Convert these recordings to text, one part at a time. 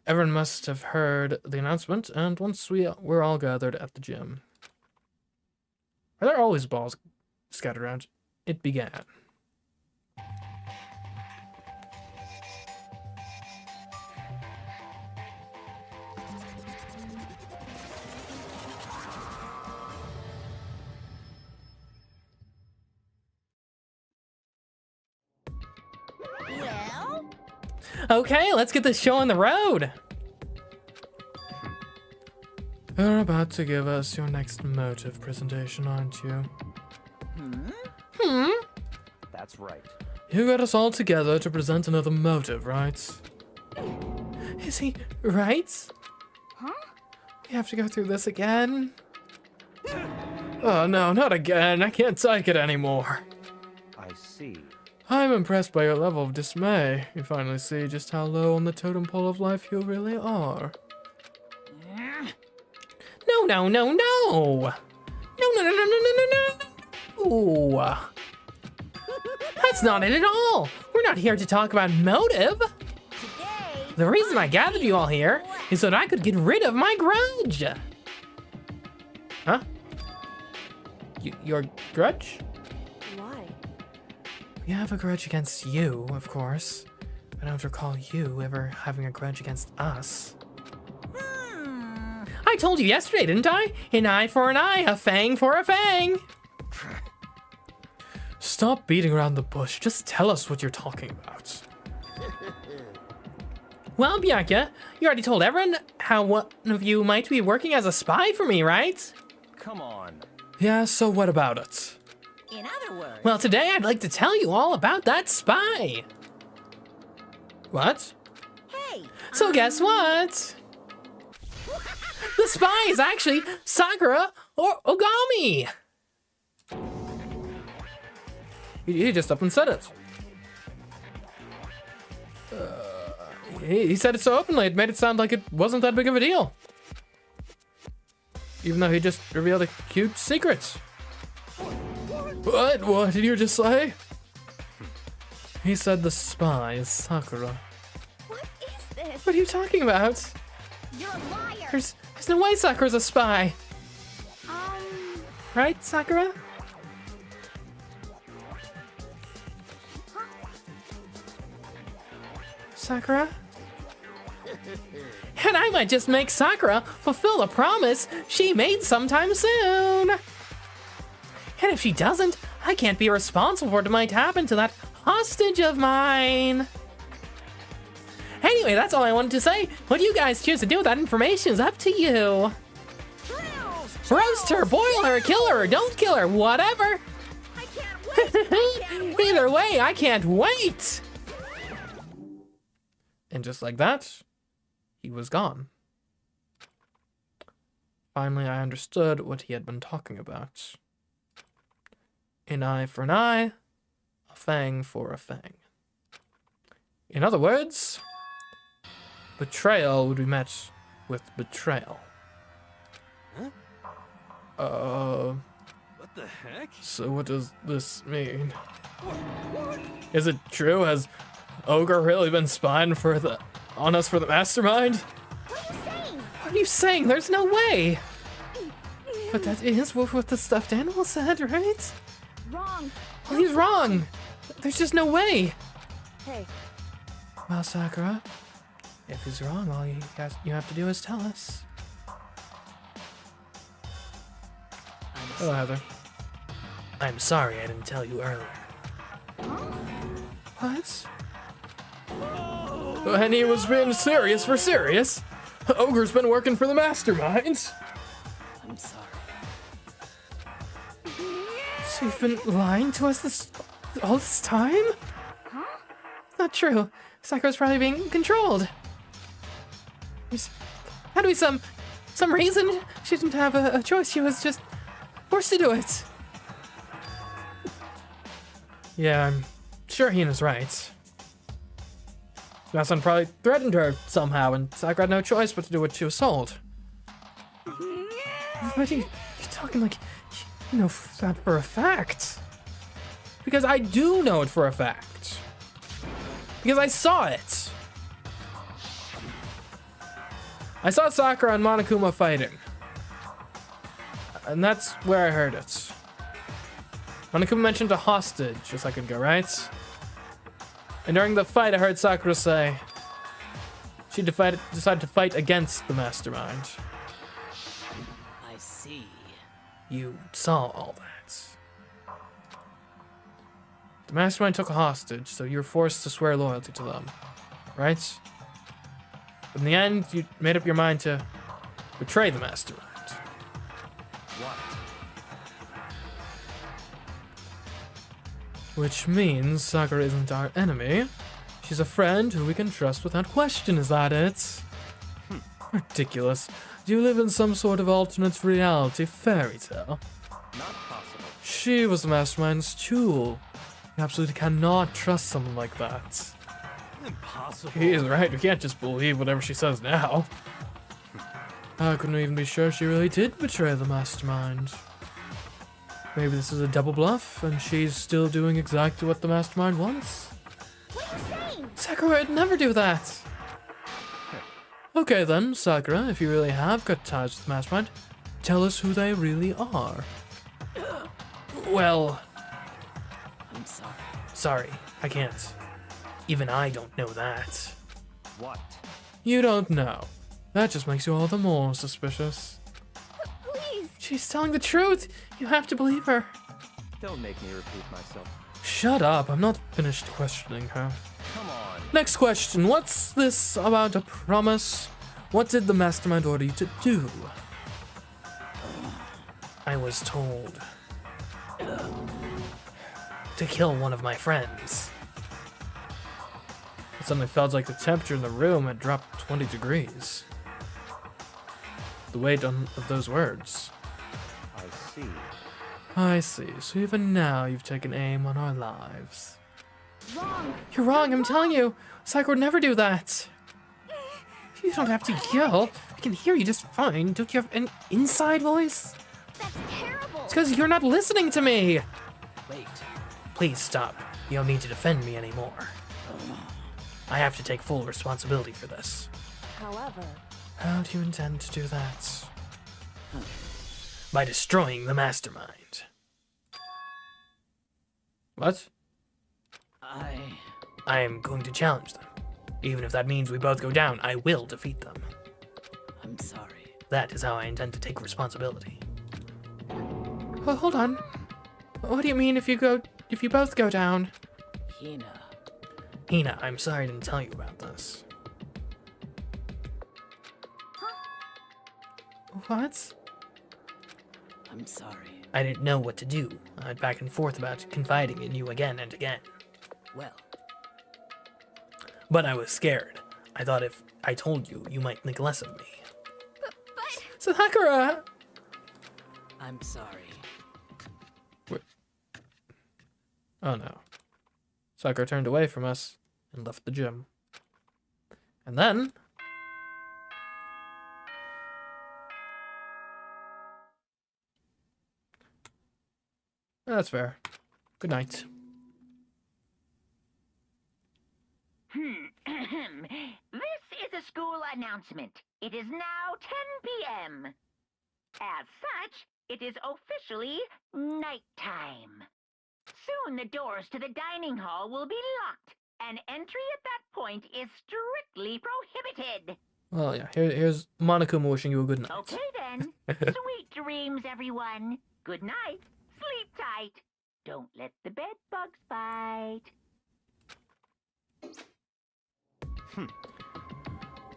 Everyone must have heard the announcement, and once we're all gathered at the gym. Are there always balls scattered around? It began. Well? Okay, let's get this show on the road. You're about to give us your next motive presentation, aren't you? That's right. You got us all together to present another motive, right? Is he right? Huh? We have to go through this again? Oh no, not again. I can't take it anymore. I see. I'm impressed by your level of dismay. You finally see just how low on the totem pole of life you really are. No, no, no, no! No, no, no, no, no, no, no, no, no! That's not it at all! We're not here to talk about motive! Today, The reason I gathered you all here is so that I could get rid of my grudge! Huh? Your grudge? why? We have a grudge against you, of course. I don't recall you ever having a grudge against us. I told you yesterday, didn't I? An eye for an eye, a fang for a fang. Stop beating around the bush. Just tell us what you're talking about. Well, Bianca, you already told everyone how one of you might be working as a spy for me, right? Come on. Yeah, so what about it? In other words, Well, today I'd like to tell you all about that spy. What? hey, So guess what? The spy is actually Sakura or Ogami. He just up and said it. He said it so openly, it made it sound like it wasn't that big of a deal. Even though he just revealed a huge secret. What? What did you just say? He said the spy is Sakura. what is this? What are you talking about? You're a liar. There's no way Sakura's a spy. Right, Sakura? Sakura? And I might just make Sakura fulfill a promise she made sometime soon. And if she doesn't, I can't be responsible for what might happen to that hostage of mine. Anyway, that's all I wanted to say. What you guys choose to do with that information is up to you. Roast her, boil her, kill her, or don't kill her, whatever. I can't wait. I can't wait. Either way, I can't wait. And just like that, he was gone. Finally, I understood what he had been talking about. An eye for an eye, a fang for a fang. In other words, betrayal would be met with betrayal. What the heck? So what does this mean? Is it true? Has Ogre really been spying on us for the mastermind? What are you saying? What are you saying? There's no way. But that is what the stuffed animal said, right? Wrong. Well, he's wrong. There's just no way. Hey, Well, Sakura, if he's wrong, all you have to do is tell us. Oh, Heather. I'm sorry I didn't tell you earlier. What? And he was being serious for serious. Ogre's been working for the masterminds. I'm sorry. So you've been lying to us all this time? huh? Not true. Sakura's probably being controlled. Had to be some reason. She didn't have a choice. She was just forced to do it. Yeah, I'm sure Hina's is right. Masan probably threatened her somehow, and Sakura had no choice but to do what she was told. What are you talking like you know that for a fact? Because I do know it for a fact. Because I saw it. I saw Sakura and Monokuma fighting. And that's where I heard it. Monokuma mentioned a hostage a second ago, right? And during the fight, I heard Sakura say she decided to fight against the mastermind. I see. You saw all that. The mastermind took a hostage, so you were forced to swear loyalty to them, right? But in the end, you made up your mind to betray the mastermind. What? Which means Sakura isn't our enemy. She's a friend who we can trust without question, is that it? Ridiculous. Do you live in some sort of alternate reality fairy tale? Not possible. She was the mastermind's tool. You absolutely cannot trust someone like that. Impossible. He is right, we can't just believe whatever she says now. I couldn't even be sure she really did betray the mastermind. Maybe this is a double bluff, and she's still doing exactly what the mastermind wants? What are you saying? Sakura would never do that! Okay then, Sakura, if you really have got ties with the mastermind, tell us who they really are. Well, I'm sorry. sorry, I can't. Even I don't know that. What? You don't know. That just makes you all the more suspicious. Please. She's telling the truth! You have to believe her. Don't make me repeat myself. Shut up, I'm not finished questioning her. Come on. Next question, what's this about a promise? What did the mastermind order you to do? I was told to kill one of my friends. It suddenly felt like the temperature in the room had dropped 20 degrees. The weight of those words. I see. I see, so even now you've taken aim on our lives. Wrong. You're wrong, I'm telling you. Sakura would never do that. You don't have to yell. I can hear you just fine. Don't you have an inside voice? That's terrible. It's because you're not listening to me. Wait. Please stop. You don't need to defend me anymore. I have to take full responsibility for this. However, How do you intend to do that? By destroying the mastermind. What? I am going to challenge them. Even if that means we both go down, I will defeat them. I'm sorry. That is how I intend to take responsibility. Well, hold on. What do you mean if you both go down? Hina. Hina, I'm sorry I didn't tell you about this. What? I'm sorry. I didn't know what to do. I went back and forth about confiding in you again and again. Well, But I was scared. I thought if I told you, you might think less of me. but Sakura! I'm sorry. Oh no. Sakura turned away from us and left the gym. And then... That's fair. Good night. This is a school announcement. It is now 10 p.m. As such, it is officially nighttime. Soon the doors to the dining hall will be locked, and entry at that point is strictly prohibited. Well, yeah, here's Monokuma wishing you a good night. Okay then. Sweet dreams, everyone. Good night. Sleep tight. Don't let the bed bugs bite.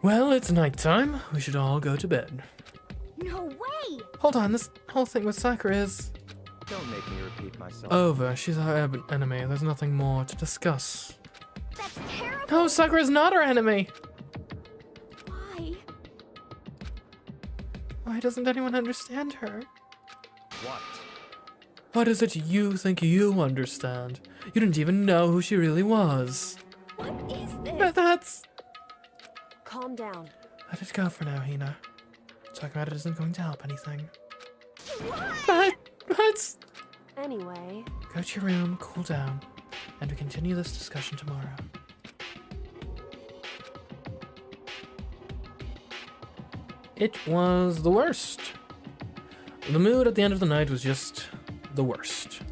Well, it's nighttime. We should all go to bed. no way. Hold on, this whole thing with Sakura is Don't make me repeat myself. over. She's our enemy. There's nothing more to discuss. That's terrible. No, Sakura's not our enemy. Why? Why doesn't anyone understand her? What? What is it you think you understand? You didn't even know who she really was. What is But this? that's... Calm down. Let it go for now, Hina. Talking about it isn't going to help anything. What? But... Anyway, Go to your room, cool down, and we continue this discussion tomorrow. It was the worst. The mood at the end of the night was just the worst.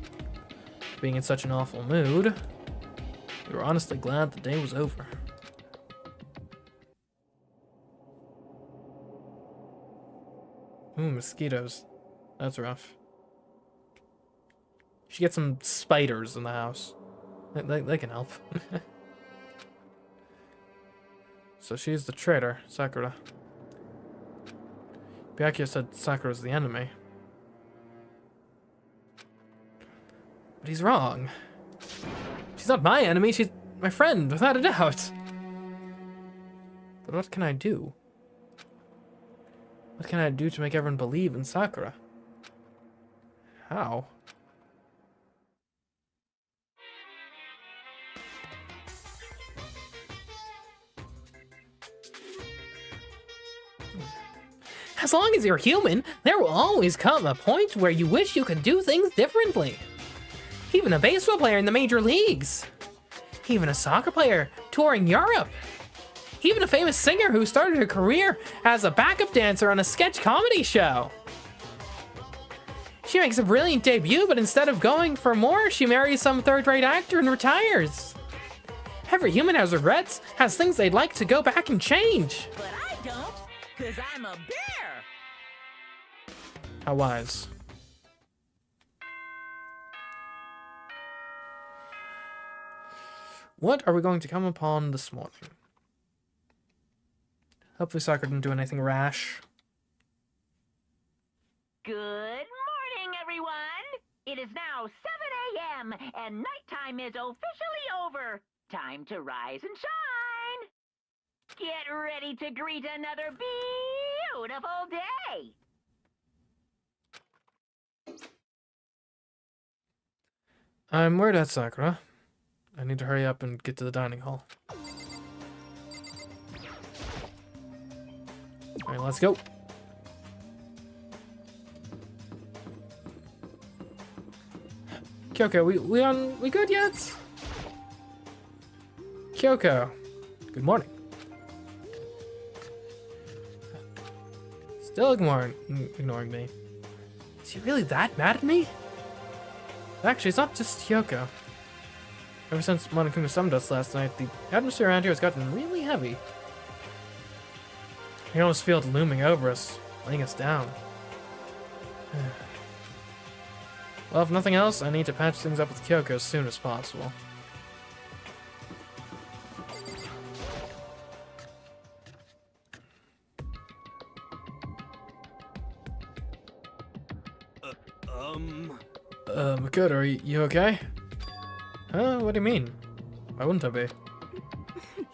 Being in such an awful mood, we were honestly glad the day was over. Ooh, mosquitoes. That's rough. You should get some spiders in the house. They can help. So she's the traitor, Sakura. Byakuya said Sakura's the enemy. But he's wrong. She's not my enemy, she's my friend, without a doubt. But what can I do? What can I do to make everyone believe in Sakura? How? As long as you're human, there will always come a point where you wish you could do things differently. Even a baseball player in the major leagues. Even a soccer player touring Europe. Even a famous singer who started her career as a backup dancer on a sketch comedy show. She makes a brilliant debut, but instead of going for more, she marries some third-rate actor and retires. Every human has regrets, has things they'd like to go back and change. But I don't, because I'm a bear. How wise. What are we going to come upon this morning? Hopefully Sakura didn't do anything rash. Good morning, everyone! It is now 7 a.m. and nighttime is officially over. Time to rise and shine! Get ready to greet another beautiful day! I'm worried at Sakura. I need to hurry up and get to the dining hall. Alright, let's go. Kyoko, we good yet? Kyoko, good morning. Still ignoring me. Is he really that mad at me? Actually, it's not just Kyoko. Ever since Monokuma summoned us last night, the atmosphere around here has gotten really heavy. I can almost feel it looming over us, weighing us down. Well, if nothing else, I need to patch things up with Kyoko as soon as possible. Makoto, are you okay? Huh? What do you mean? Why wouldn't I be?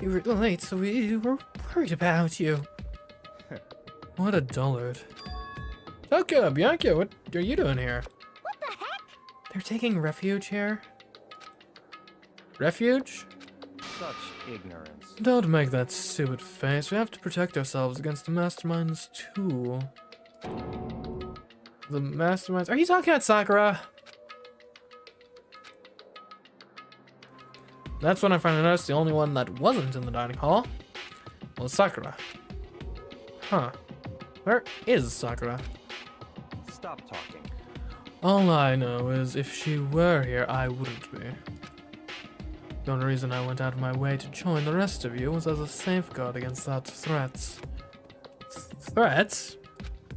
You were late, so we were worried about you. What a dullard. Taka, Bianca, what are you doing here? What the heck? They're taking refuge here? Refuge? Such ignorance. Don't make that stupid face. We have to protect ourselves against the masterminds, too. The masterminds? Are you talking about Sakura? That's when I finally noticed the only one that wasn't in the dining hall was Sakura. Huh. Where is Sakura? Stop talking. All I know is if she were here, I wouldn't be. The only reason I went out of my way to join the rest of you was as a safeguard against that threats. Threats?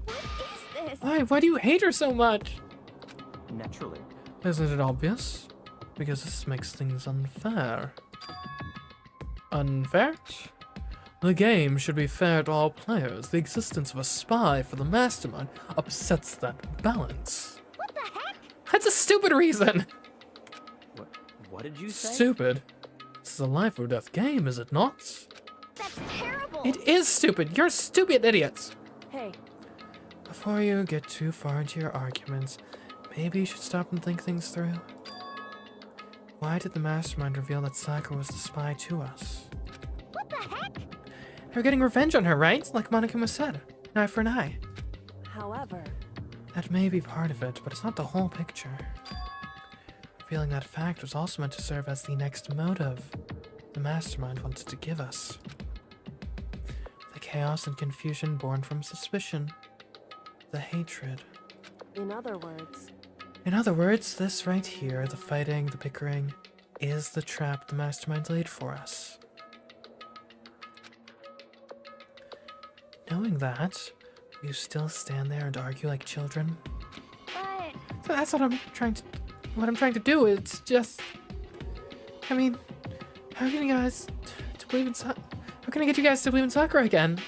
What is this? Why do you hate her so much? Naturally. Isn't it obvious? Because this makes things unfair. Unfair? The game should be fair to all players. The existence of a spy for the mastermind upsets that balance. What the heck? That's a stupid reason! What did you say? Stupid? This is a life or death game, is it not? That's terrible. It is stupid! You're stupid idiots! Hey, Before you get too far into your arguments, maybe you should stop and think things through. Why did the mastermind reveal that Sakura was the spy to us? what the heck? They're getting revenge on her, right? Like Monokuma said. An eye for an eye. However, That may be part of it, but it's not the whole picture. Revealing that fact was also meant to serve as the next motive the mastermind wanted to give us. The chaos and confusion born from suspicion. The hatred. In other words, In other words, this right here, the fighting, the bickering, is the trap the mastermind laid for us. Knowing that, you still stand there and argue like children? but So that's what I'm trying to do. It's just, I mean, how can you guys to believe in how can I get you guys to believe in Sakura again?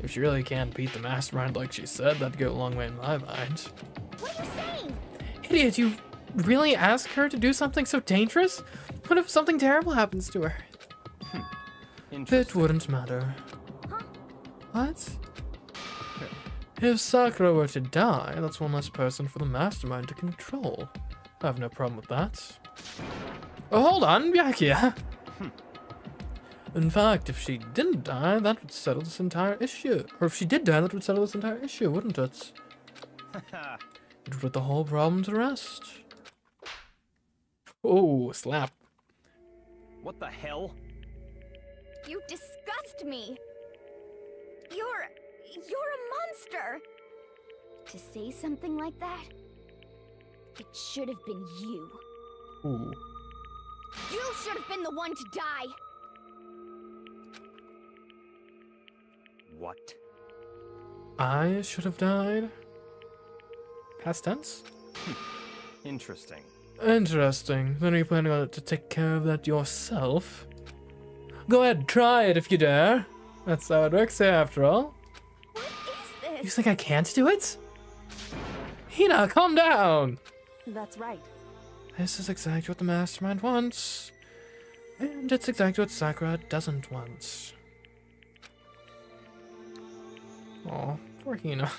If she really can't beat the mastermind like she said, that'd go a long way in my mind. what are you saying? Idiot, you really ask her to do something so dangerous? What if something terrible happens to her? It Interesting. wouldn't matter. What? If Sakura were to die, that's one less person for the mastermind to control. I have no problem with that. Oh, hold on, Byakuya. In fact, if she didn't die, that would settle this entire issue. Or if she did die, that would settle this entire issue, wouldn't it? It would put the whole problem to rest. Oh, slap. What the hell? You disgust me. You're a monster. To say something like that, it should have been you. Ooh. You should have been the one to die. What? I should have died? Past tense? Interesting. Interesting. Then are you planning on to take care of that yourself? Go ahead, try it if you dare. That's how it works here, after all. What is You this? think I can't do it? Hina, calm down! That's right. This is exactly what the mastermind wants. And it's exactly what Sakura doesn't want. Aw, poor Hina.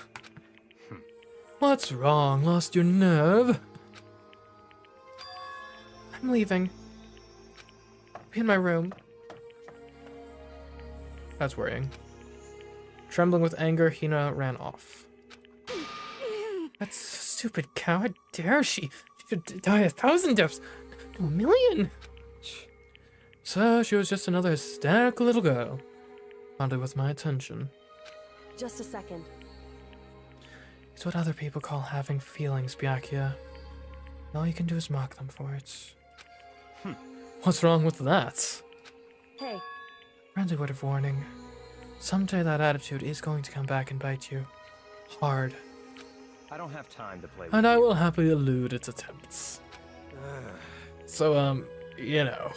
What's wrong? Lost your nerve? I'm leaving. Be in my room. That's worrying. Trembling with anger, Hina ran off. That's a stupid cow. How dare she? She should die 1,000 deaths. No, 1,000,000. So she was just another hysterical little girl. Fondly with my attention. Just a second. It's what other people call having feelings, Byakuya. All you can do is mock them for it. What's wrong with that? Hey, Friendly word of warning. Someday that attitude is going to come back and bite you. Hard. I don't have time to play with And I you. will happily elude its attempts. So, you know.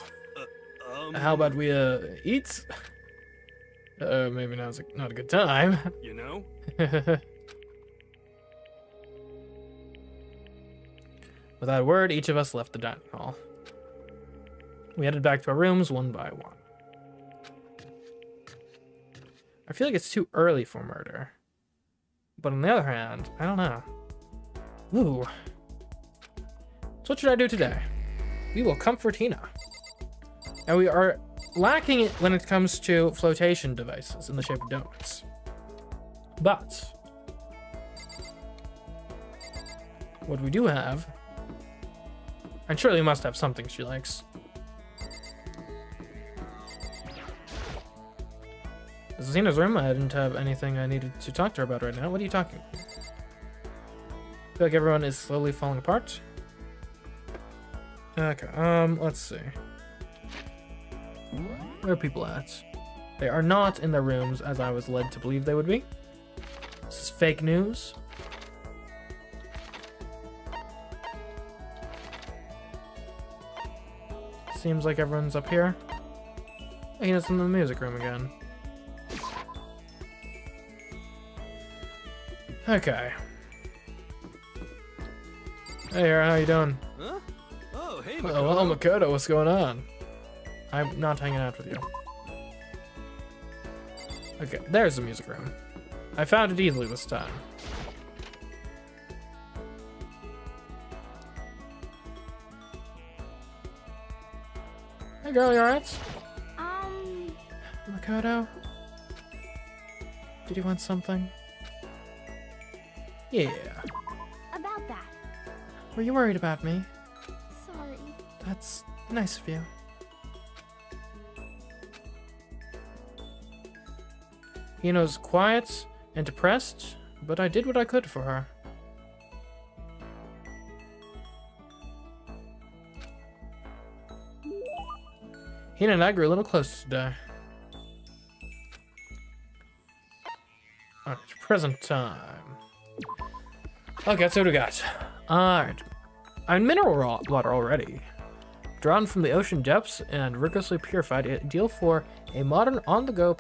How about we, eat? Maybe now's not a good time. You know? Without a word, each of us left the dining hall. We headed back to our rooms one by one. I feel like it's too early for murder. But on the other hand, I don't know. Ooh. So what should I do today? We will comfort Hina. And we are lacking it when it comes to flotation devices in the shape of donuts. But what we do have, and surely we must have something she likes. This is Hina's room. I didn't have anything I needed to talk to her about right now. What are you talking about? I feel like everyone is slowly falling apart. Okay, let's see. Where are people at? They are not in their rooms as I was led to believe they would be. This is fake news. Seems like everyone's up here. Hey, it's in the music room again. Okay. Hey, Hera, how you doing? Huh? Oh, hey, Oh, well, Makoto, what's going on? I'm not hanging out with you. Okay, there's the music room. I found it easily this time. Hey girl, you alright? Makoto? Did you want something? Yeah. about that. Were you worried about me? Sorry. That's nice of you. Hina's quiet and depressed, but I did what I could for her. Hina and I grew a little closer today. Alright, present time. Okay, so what do we got? Alright. I'm in mineral water already. Drawn from the ocean depths and rigorously purified, ideal for a modern on-the-go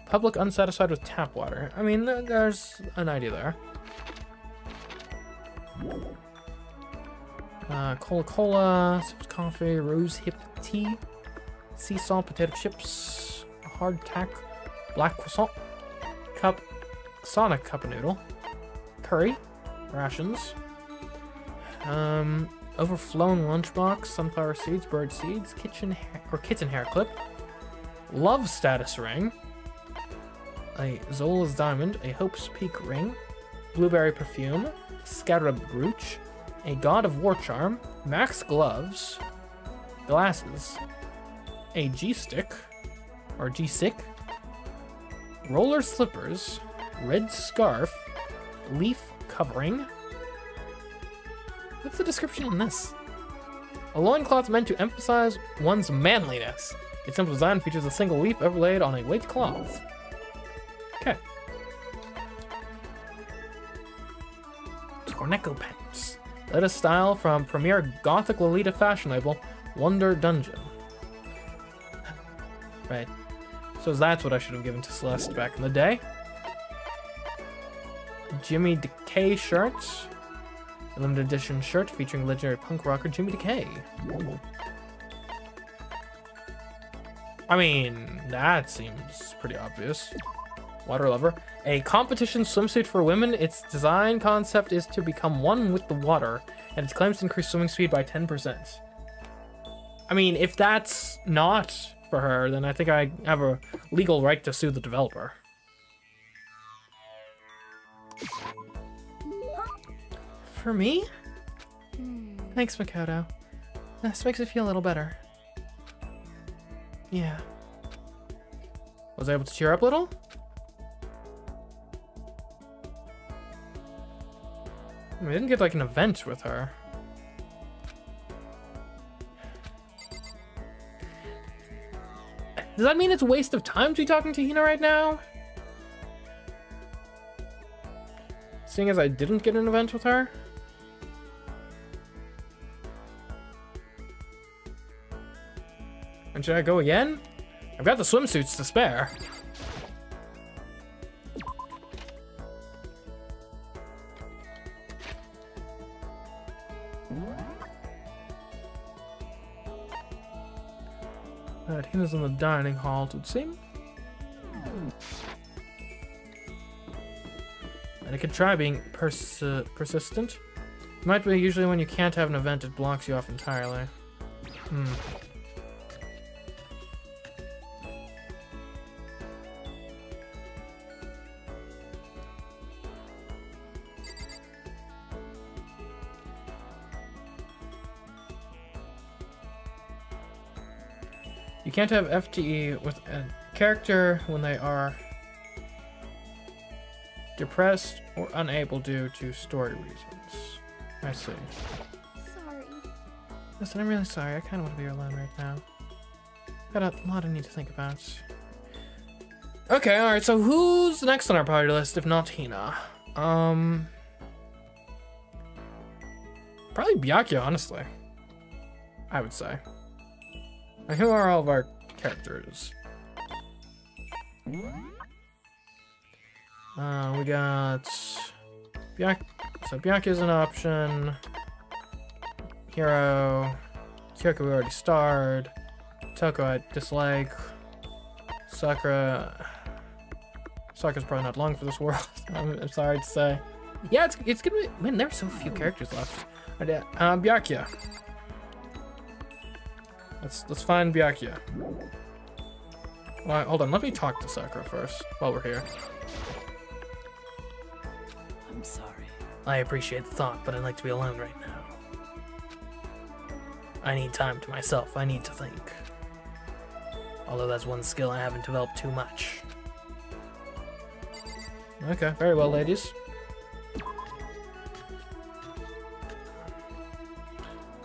public unsatisfied with tap water. I mean, there's an idea there. Cola-Cola, coffee, rose hip tea, sea salt, potato chips, hardtack, black croissant, cup, Sonic cup of noodle, curry, rations, overflowing lunchbox, sunflower seeds, bird seeds, kitten hair clip, love status ring, a Zola's diamond, a Hope's Peak ring, blueberry perfume, scarab brooch, a God of War charm, max gloves, glasses, a G-stick, or G-stick, roller slippers, red scarf, leaf covering. What's the description on this? A loincloth meant to emphasize one's manliness. Its simple design features a single leaf overlaid on a white cloth. Okay. Torneco pants. Latest style from premier Gothic Lolita fashion label, Wonder Dungeon. Right. So that's what I should have given to Celeste back in the day. Jimmy Decay shirt. A limited edition shirt featuring legendary punk rocker Jimmy Decay. I mean, that seems pretty obvious. Water lover. A competition swimsuit for women. Its design concept is to become one with the water, and its claims to increase swimming speed by 10%. I mean, if that's not for her, then I think I have a legal right to sue the developer. For me? Thanks, Makoto. This makes me feel a little better. Yeah. Was I able to cheer up a little? I didn't get like an event with her. Does that mean it's a waste of time to be talking to Hina right now? Seeing as I didn't get an event with her? And should I go again? I've got the swimsuits to spare. Hina's in the dining hall, it would seem. And I could try being persistent. It might be usually when you can't have an event, it blocks you off entirely. You can't have FTE with a character when they are depressed or unable due to story reasons. I see. Sorry. Listen, I'm really sorry. I kind of want to be alone right now. Got a lot I need to think about. Okay, alright, so who's next on our party list if not Hina? Probably Byakuya, honestly. I would say. Now, who are all of our characters? We got so Byakuya's an option. Hero. Kyoko we already starred. Toko I dislike. Sakura's probably not long for this world. I'm sorry to say. Yeah, it's gonna be. Man, there's so few characters left. Byakuya. Let's find Byakuya. Well, hold on, let me talk to Sakura first while we're here. I'm sorry. I appreciate the thought, but I'd like to be alone right now. I need time to myself. I need to think. Although that's one skill I haven't developed too much. Okay, very well, ladies.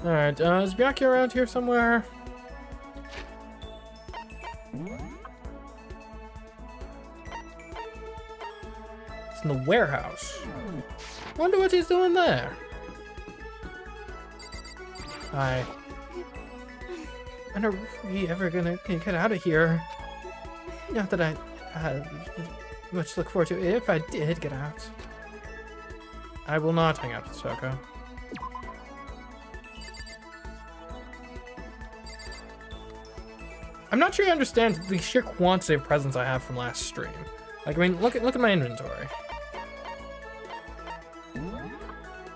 Alright, is Byakuya around here somewhere? It's in the warehouse. Wonder what he's doing there. I wonder if we ever gonna get out of here. Not that I had much to look forward to if I did get out. I will not hang out with Soko. I'm not sure you understand the sheer quantity of presents I have from last stream. Like, I mean, look at my inventory.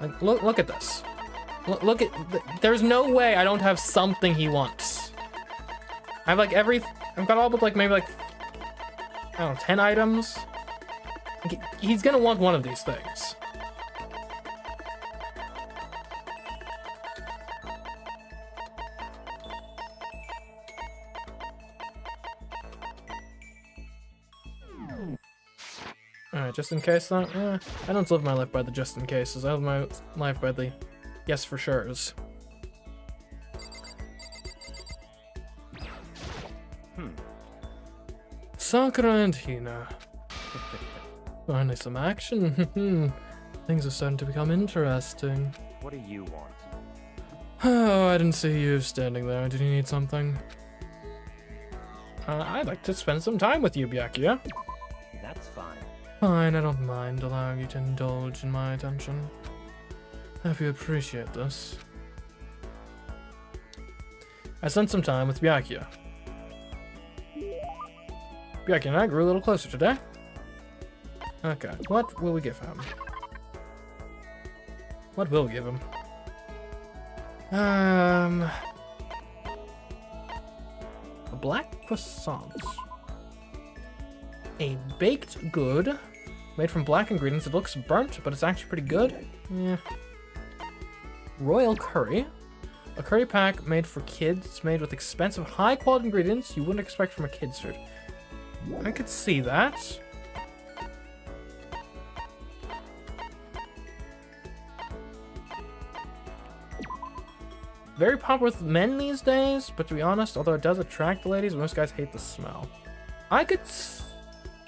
Like, look at this. Look at, there's no way I don't have something he wants. I have like I've got all but like maybe like, I don't know, 10 items. Like, he's gonna want one of these things. Alright, just in case though, I don't live my life by the just in cases. I live my life by the yes for sure's. Sakura and Hina. Finally some action. Things are starting to become interesting. What do you want? Oh, I didn't see you standing there. Did you need something? I'd like to spend some time with you, Byakuya. That's fine. Fine, I don't mind allowing you to indulge in my attention. Hope you appreciate this. I spent some time with Byakuya. Byakuya and I grew a little closer today. Okay, what will we give him? What will we give him? A black croissant. A baked good. Made from black ingredients. It looks burnt, but it's actually pretty good. Yeah. Royal curry. A curry pack made for kids, made with expensive, high-quality ingredients you wouldn't expect from a kid's food. I could see that. Very popular with men these days, but to be honest, although it does attract the ladies, most guys hate the smell. I could...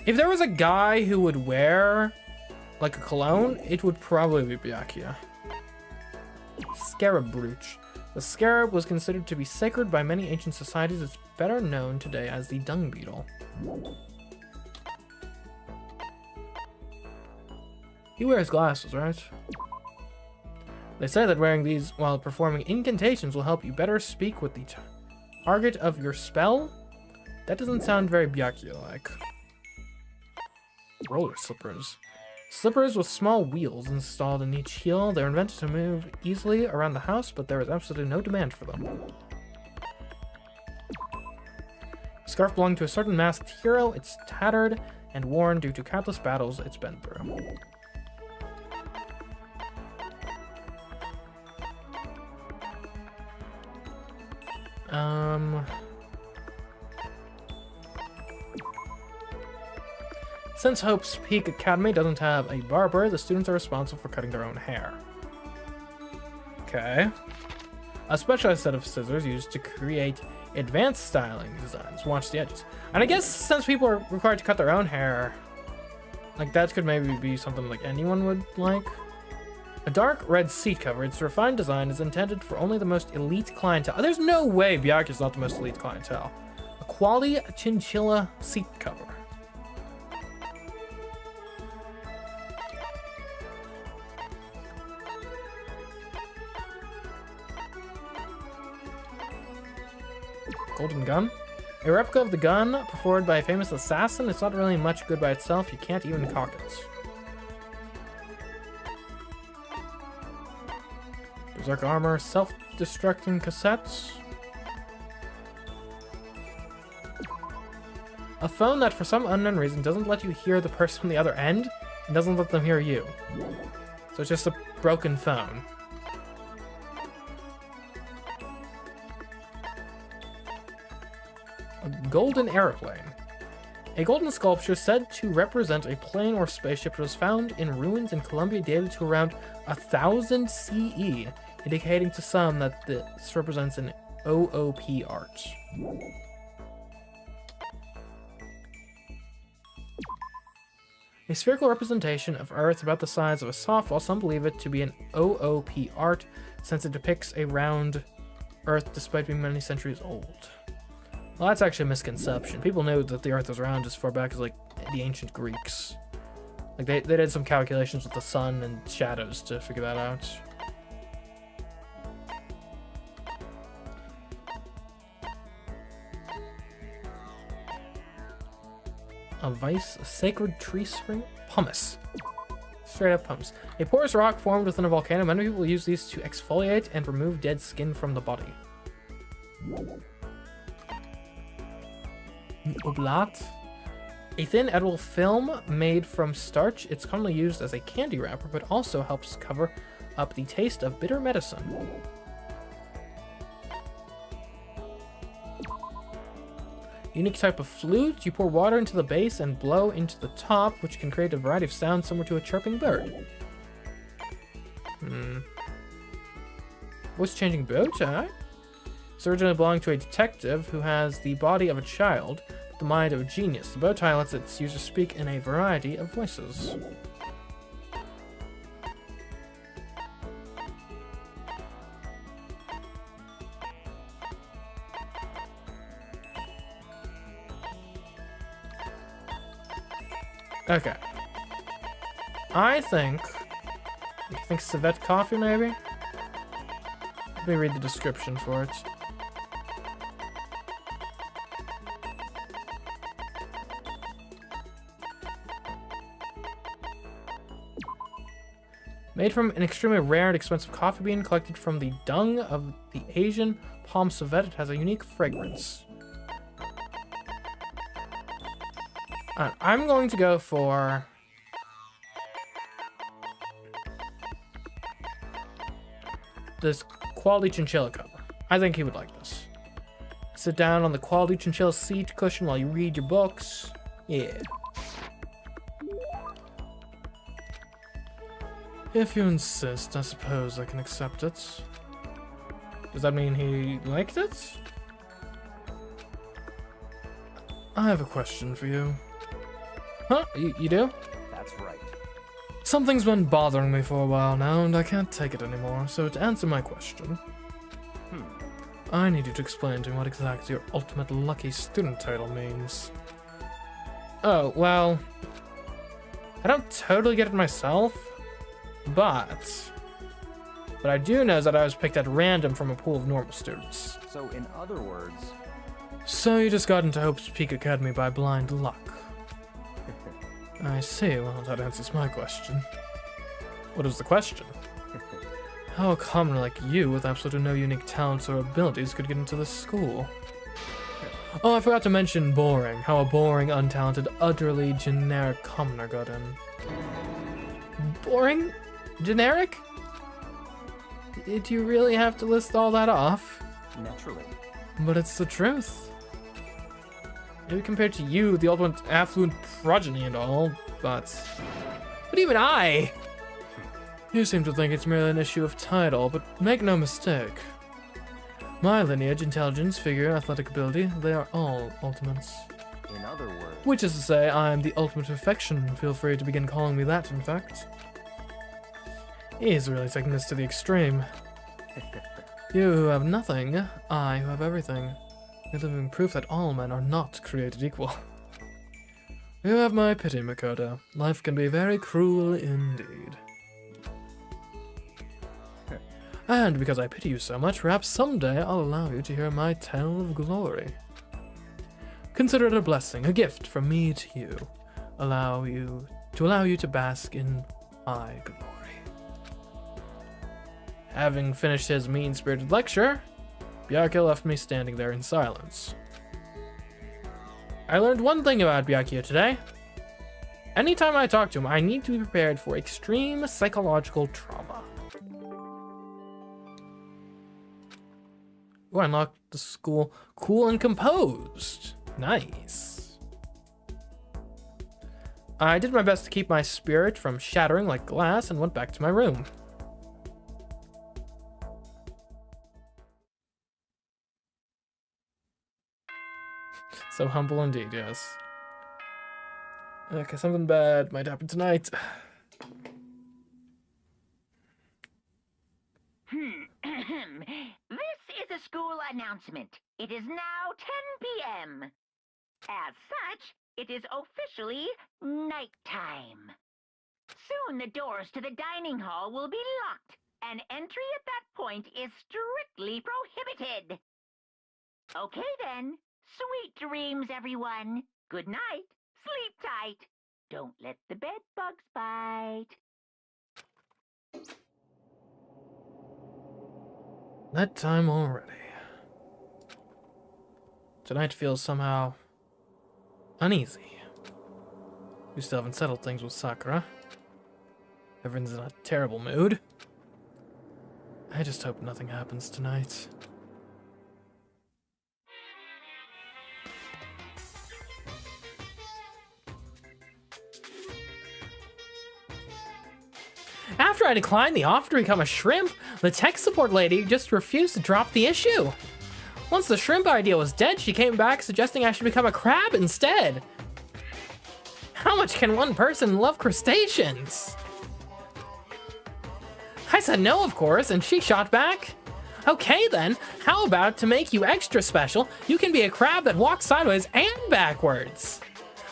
If there was a guy who would wear, like, a cologne, it would probably be Byakuya. Scarab brooch. The scarab was considered to be sacred by many ancient societies. It's better known today as the dung beetle. He wears glasses, right? They say that wearing these while performing incantations will help you better speak with the target of your spell. That doesn't sound very Byakuya-like. Roller slippers. Slippers with small wheels installed in each heel. They're invented to move easily around the house, but there is absolutely no demand for them. Scarf belonging to a certain masked hero. It's tattered and worn due to countless battles it's been through. Since Hope's Peak Academy doesn't have a barber, the students are responsible for cutting their own hair. Okay. A specialized set of scissors used to create advanced styling designs. Watch the edges. And I guess since people are required to cut their own hair, like that could maybe be something like anyone would like. A dark red seat cover. Its refined design is intended for only the most elite clientele. There's no way Byakuya's not the most elite clientele. A quality chinchilla seat cover. Golden gun. A replica of the gun performed by a famous assassin. It's not really much good by itself. You can't even cock it. Berserk armor, self-destructing cassettes. A phone that for some unknown reason doesn't let you hear the person on the other end and doesn't let them hear you. So it's just a broken phone. A golden airplane. A golden sculpture said to represent a plane or spaceship was found in ruins in Colombia dated to around 1000 CE, indicating to some that this represents an OOP art. A spherical representation of Earth about the size of a softball, some believe it to be an OOP art since it depicts a round Earth despite being many centuries old. Well, that's actually a misconception. People knew that the Earth was round as far back as, like, the ancient Greeks. Like, they did some calculations with the sun and shadows to figure that out. A sacred tree spring? Pumice. Straight up pumice. A porous rock formed within a volcano. Many people use these to exfoliate and remove dead skin from the body. Oblat. A thin edible film made from starch. It's commonly used as a candy wrapper, but also helps cover up the taste of bitter medicine. Unique type of flute. You pour water into the base and blow into the top, which can create a variety of sounds similar to a chirping bird. Voice changing bow tie? It's originally belonged to a detective who has the body of a child, but the mind of a genius. The bow tie lets its user speak in a variety of voices. Okay. I think civet coffee, maybe? Let me read the description for it. Made from an extremely rare and expensive coffee bean collected from the dung of the Asian palm civet, it has a unique fragrance. I'm going to go for this quality chinchilla cover. I think he would like this. Sit down on the quality chinchilla seat cushion while you read your books. Yeah. If you insist, I suppose I can accept it. Does that mean he liked it? I have a question for you. Huh? You do? That's right. Something's been bothering me for a while now, and I can't take it anymore, so to answer my question, I need you to explain to me what exactly your ultimate lucky student title means. Oh, well, I don't totally get it myself, but I do know that I was picked at random from a pool of normal students. So, in other words... So you just got into Hope's Peak Academy by blind luck. I see, well, that answers my question. What is the question? How a commoner like you, with absolutely no unique talents or abilities, could get into this school? Oh, I forgot to mention boring. How a boring, untalented, utterly generic commoner got in. Boring? Generic? Did you really have to list all that off? Naturally. But it's the truth. Maybe compared to you, the ultimate affluent progeny and all, but even I! You seem to think it's merely an issue of title, but make no mistake. My lineage, intelligence, figure, athletic ability, they are all ultimates. In other words... Which is to say, I am the ultimate perfection. Feel free to begin calling me that, in fact. He's really taking this to the extreme. You who have nothing, I who have everything. A living proof that all men are not created equal. You have my pity, Makoto. Life can be very cruel indeed. And because I pity you so much, perhaps someday I'll allow you to hear my tale of glory. Consider it a blessing, a gift from me to you. Allow you to bask in my glory. Having finished his mean-spirited lecture, Byakuya left me standing there in silence. I learned one thing about Byakuya today. Anytime I talk to him, I need to be prepared for extreme psychological trauma. Ooh, I unlocked the school cool and composed. Nice. I did my best to keep my spirit from shattering like glass and went back to my room. So humble indeed, yes. Okay, something bad might happen tonight. This is a school announcement. It is now 10 p.m. As such, it is officially nighttime. Soon the doors to the dining hall will be locked, and entry at that point is strictly prohibited. Okay then. Sweet dreams, everyone. Good night. Sleep tight. Don't let the bed bugs bite. That time already. Tonight feels somehow uneasy. We still haven't settled things with Sakura. Everyone's in a terrible mood. I just hope nothing happens tonight. After I declined the offer to become a shrimp, the tech support lady just refused to drop the issue. Once the shrimp idea was dead, she came back suggesting I should become a crab instead. How much can one person love crustaceans? I said no, of course, and she shot back. Okay then, how about to make you extra special, you can be a crab that walks sideways and backwards.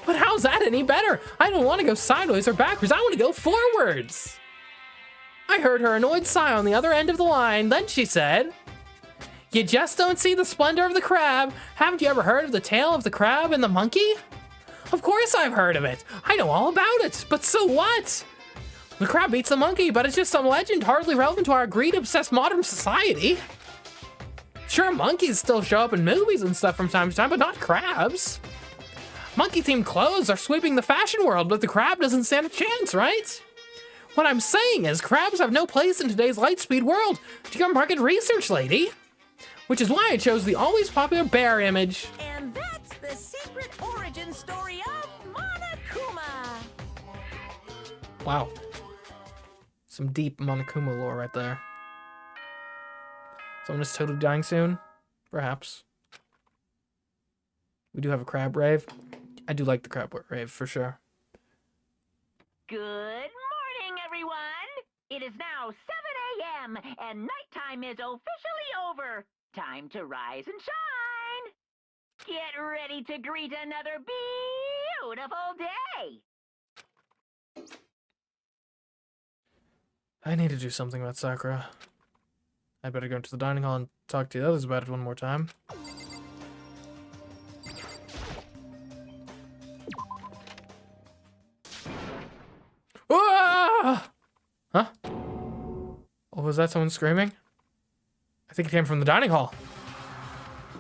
But how's that any better? I don't want to go sideways or backwards, I want to go forwards. I heard her annoyed sigh on the other end of the line. Then she said, "You just don't see the splendor of the crab. Haven't you ever heard of the tale of the crab and the monkey?" Of course I've heard of it. I know all about it. But so what? The crab beats the monkey, but it's just some legend hardly relevant to our greed-obsessed modern society. Sure, monkeys still show up in movies and stuff from time to time, but not crabs. Monkey-themed clothes are sweeping the fashion world, but the crab doesn't stand a chance, right? What I'm saying is crabs have no place in today's lightspeed world. Do your market research, lady. Which is why I chose the always popular bear image. And that's the secret origin story of Monokuma. Wow. Some deep Monokuma lore right there. Someone is totally dying soon? Perhaps. We do have a crab rave. I do like the crab rave for sure. Good morning, everyone. It is now 7 a.m. and nighttime is officially over. Time to rise and shine. Get ready to greet another beautiful day. I need to do something about Sakura. I better go into the dining hall and talk to the others about it one more time. Ah! Huh? Oh, was that someone screaming? I think it came from the dining hall.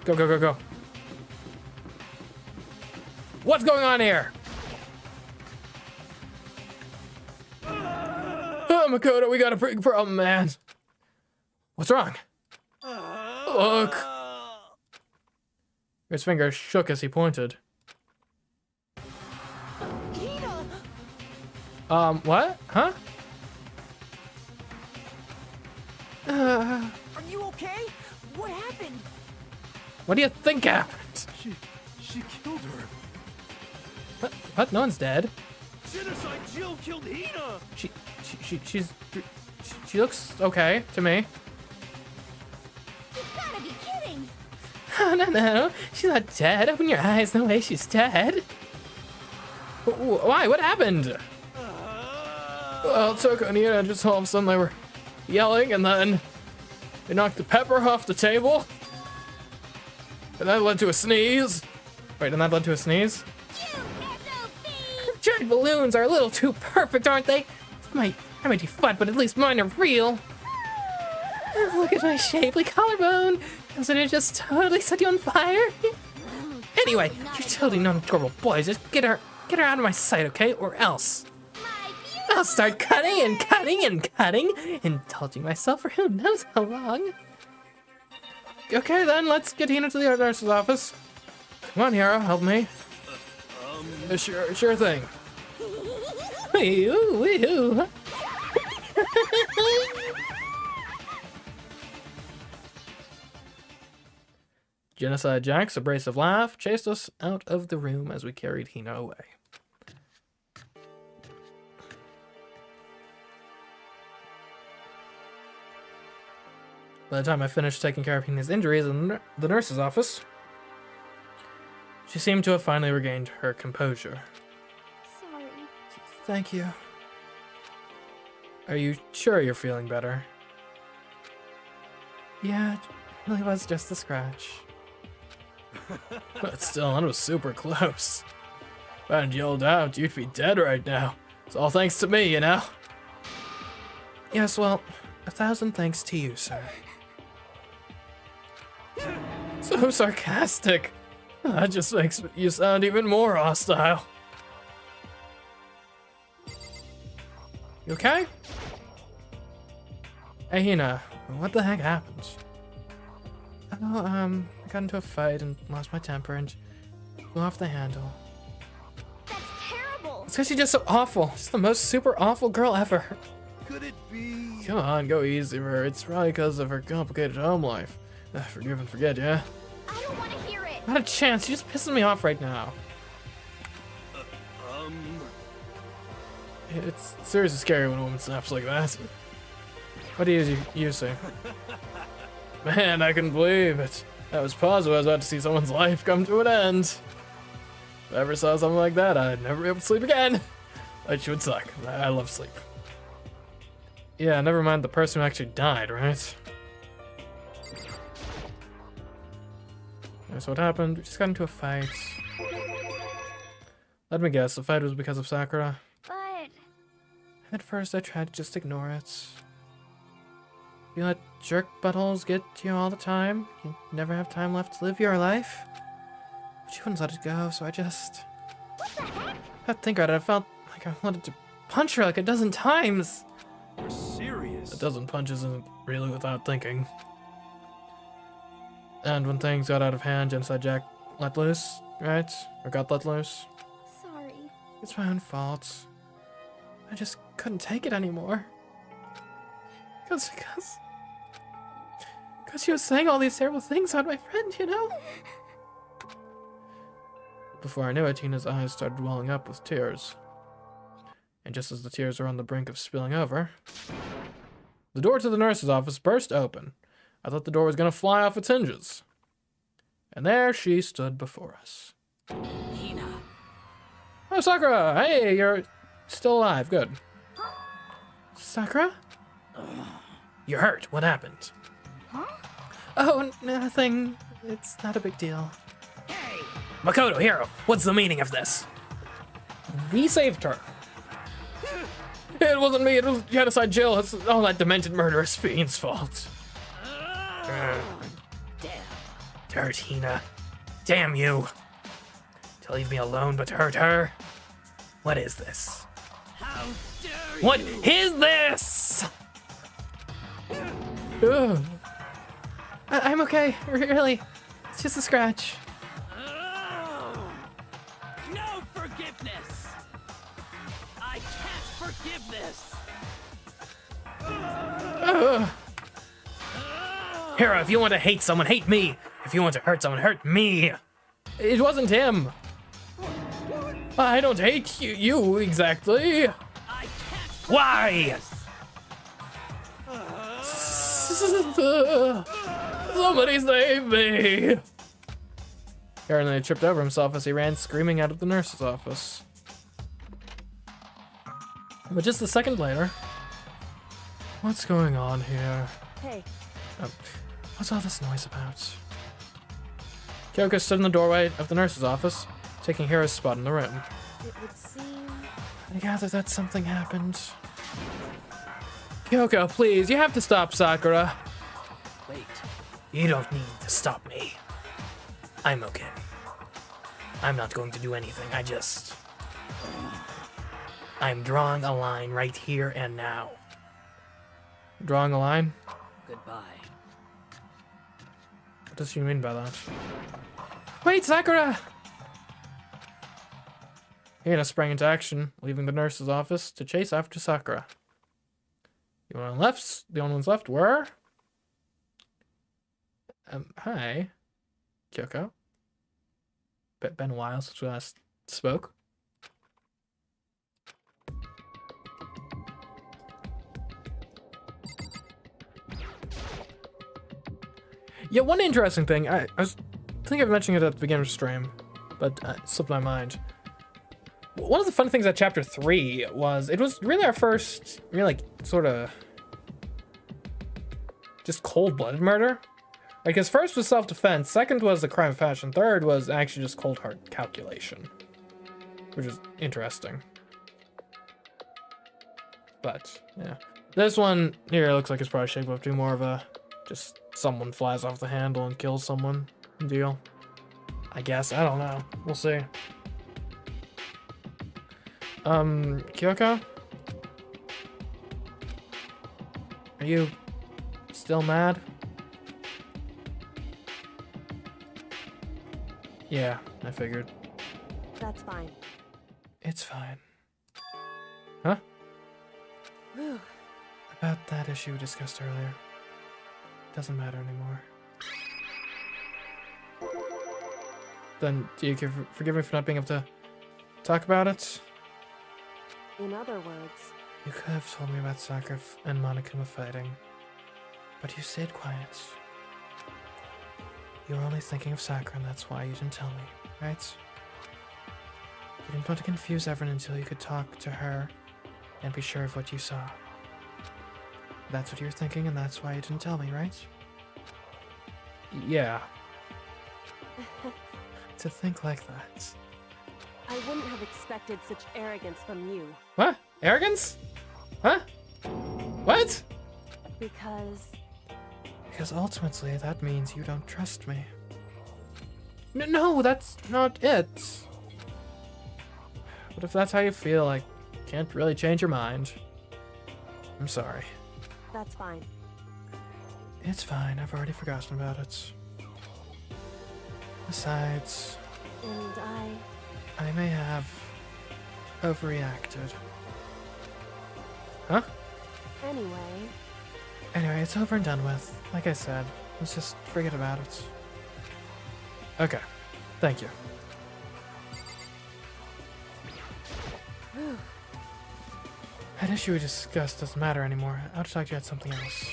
Go, go, go, go. What's going on here? Oh, Makoto, we got a big problem, man. What's wrong? Look. His finger shook as he pointed. What? Huh? Are you okay? What happened? What do you think happened? She killed her. What? What? No one's dead. Genocide Jill killed Hina. She looks okay to me. You gotta be kidding! Oh, no. She's not dead. Open your eyes. No way she's dead. Why? What happened? Well, Toko and Hina just all of a sudden they were yelling and then they knocked the pepper off the table. And that led to a sneeze. Wait, and that led to a sneeze? Giant balloons are a little too perfect, aren't they? I might be fun, but at least mine are real. Look at my shapely collarbone. Doesn't it just totally set you on fire? Anyway, you're totally not adorable boys. Just get her out of my sight, okay? Or else I'll start cutting and cutting and cutting, indulging myself for who knows how long. Okay then, let's get Hina to the nurse's office. Come on, Hero, help me. Sure thing. Ooh, ooh. Genocide Jack's abrasive laugh chased us out of the room as we carried Hina away. By the time I finished taking care of Hina's injuries in the nurse's office, she seemed to have finally regained her composure. Sorry. Thank you. Are you sure you're feeling better? Yeah, it really was just a scratch. But still, that was super close. If I hadn't yelled out, you'd be dead right now. It's all thanks to me, you know? Yes, well, 1,000 thanks to you, sir. So sarcastic. That just makes you sound even more hostile. You okay? Hey, Hina, what the heck happened? Oh, I got into a fight and lost my temper and flew off the handle. That's terrible. It's because she's just so awful. She's the most super awful girl ever. Could it be? Come on, go easy for her. It's probably because of her complicated home life. Forgive and forget, yeah? I don't want to hear it. Not a chance. She's just pissing me off right now. It's seriously scary when a woman snaps like that. What do you say? Man, I couldn't believe it. That was positive. I was about to see someone's life come to an end. If I ever saw something like that, I'd never be able to sleep again. Which would suck. I love sleep. Yeah, never mind the person who actually died, right? That's what happened. We just got into a fight. Let me guess, the fight was because of Sakura. But At first, I tried to just ignore it. You let jerk buttholes get to you all the time. You never have time left to live your life. But you wouldn't let it go, so I just... what the heck? I think about it, I felt like I wanted to punch her like a dozen times. You're serious? A dozen punches isn't really without thinking. And when things got out of hand, Genocide Jack let loose, right? Or got let loose. Sorry. It's my own fault. I just couldn't take it anymore. Because she was saying all these terrible things about my friend, you know? Before I knew it, Tina's eyes started welling up with tears. And just as the tears were on the brink of spilling over, the door to the nurse's office burst open. I thought the door was going to fly off its hinges. And there she stood before us. Hina. Oh, Sakura! Hey, you're still alive. Good. Sakura? You're hurt. What happened? Huh? Oh, nothing. It's not a big deal. Hey! Makoto, Hero, what's the meaning of this? We saved her. It wasn't me, it was Genocide Jill. It's all that demented murderous fiend's fault. Damn. Hurt Hina. Damn you. To leave me alone, but to hurt her? What is this? How dare you! What is this? Ugh. I'm okay, really. It's just a scratch. Oh, no forgiveness! I can't forgive this! Hero, if you want to hate someone, hate me. If you want to hurt someone, hurt me. It wasn't him. I don't hate you exactly. I can't forgive Why? Somebody save me. Apparently, he tripped over himself as he ran screaming out of the nurse's office. But just a second later, what's going on here? Hey. What's all this noise about? Kyoko stood in the doorway of the nurse's office, taking Hira's spot in the room. It would seem... I gather that something happened. Kyoko, please, you have to stop Sakura. Wait. You don't need to stop me. I'm okay. I'm not going to do anything, I'm drawing a line right here and now. Drawing a line? Goodbye. What does she mean by that? Wait, Sakura! Hina sprang into action, leaving the nurse's office to chase after Sakura. The only ones left were... hi. Kyoko. Been a while since we last spoke. Yeah, one interesting thing, I think I've mentioned it at the beginning of the stream, but it slipped my mind. One of the fun things at chapter 3 was, it was really our first, really like, sort of, just cold-blooded murder. Because first was self-defense, second was the crime of passion, third was actually just cold hard calculation. Which is interesting. But, yeah. This one here looks like it's probably shaped up to be more of a, just someone flies off the handle and kills someone deal. I guess, I don't know. We'll see. Kyoko? Are you still mad? Yeah, I figured. That's fine. It's fine. Huh? About that issue we discussed earlier. Doesn't matter anymore. Then, do you forgive me for not being able to talk about it? In other words, You could have told me about Sakura and Monokuma fighting, but you stayed quiet. You were only thinking of Sakura, and that's why you didn't tell me, right? You didn't want to confuse everyone until you could talk to her and be sure of what you saw. That's what you were thinking, and that's why you didn't tell me, right? Yeah. To think like that. I wouldn't have expected such arrogance from you. What? Arrogance? Huh? What? Because ultimately that means you don't trust me. No, that's not it. But if that's how you feel, I can't really change your mind. I'm sorry. that's fine. It's fine, I've already forgotten about it. Besides, And I may have overreacted. Huh? Anyway, it's over and done with. Like I said, let's just forget about it. Okay, thank you. That issue we discussed doesn't matter anymore. I'll talk to you about something else.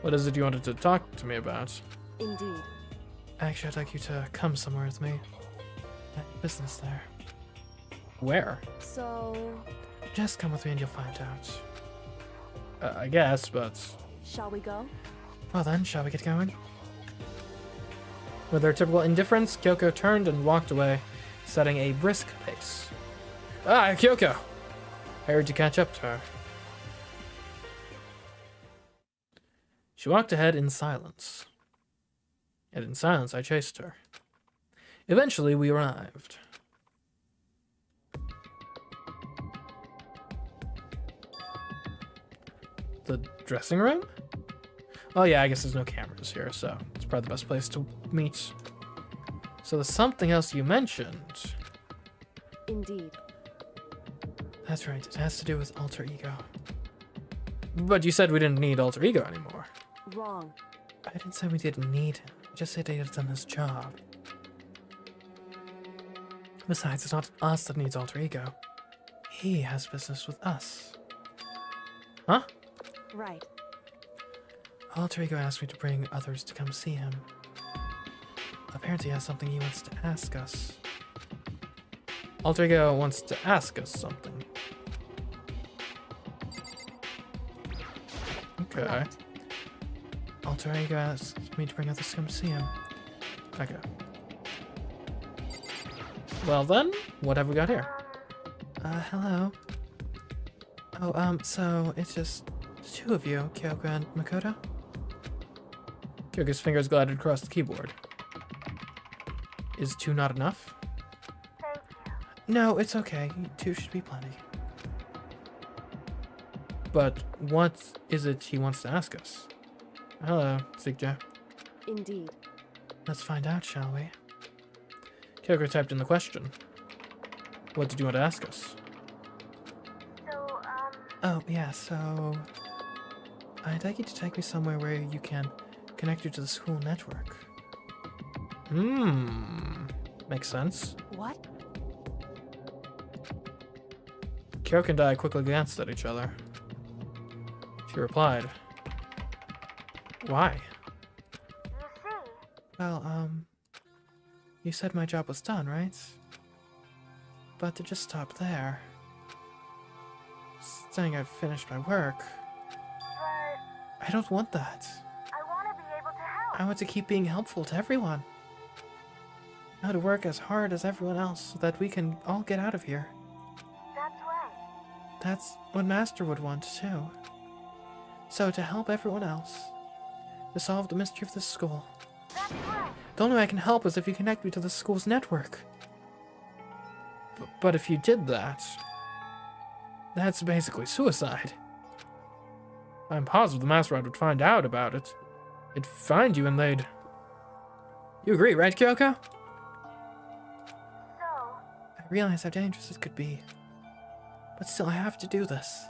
What is it you wanted to talk to me about? indeed. Actually, I'd like you to come somewhere with me. I have business there. Where? So, Just come with me and you'll find out. I guess, but... shall we go? Well then, shall we get going? With her typical indifference, Kyoko turned and walked away, setting a brisk pace. Ah, Kyoko! I heard you catch up to her. She walked ahead in silence. And in silence, I chased her. Eventually, we arrived. The dressing room? Oh yeah, I guess there's no cameras here, so it's probably the best place to meet. So there's something else you mentioned. Indeed. That's right, it has to do with alter ego. But you said we didn't need alter ego anymore. Wrong. I didn't say we didn't need him. I just said he had done his job. Besides, it's not us that needs alter ego. He has business with us. Huh? Right. Alter ego asked me to bring others to come see him. Apparently he has something he wants to ask us. Alter ego wants to ask us something. Okay. Correct. Alter ego asked me to bring others to come see him. Okay. Well then, what have we got here? Hello. Oh, so it's just the two of you, Kyoko and Makoto? Kyoko's fingers glided across the keyboard. Is two not enough? No, it's okay. Two should be plenty. But what is it he wants to ask us? Hello, Sigja. Indeed. Let's find out, shall we? Kyoko typed in the question. What did you want to ask us? So, Oh, yeah, so... I'd like you to take me somewhere where you can connect you to the school network. Makes sense. What? Kyoko and I quickly glanced at each other. She replied, "Why?" you see, Well, you said my job was done, right? But to just stop there, saying I've finished my work, but I don't want that. I want to be able to help. I want to keep being helpful to everyone. I want to work as hard as everyone else so that we can all get out of here. That's right. That's what Master would want too. So to help everyone else, to solve the mystery of this school, That's right. the only way I can help is if you connect me to the school's network. But if you did that, that's basically suicide. I'm positive the Mastermind would find out about it. They'd find you and they'd... You agree, right, Kyoko? So, I realize how dangerous it could be. But still, I have to do this.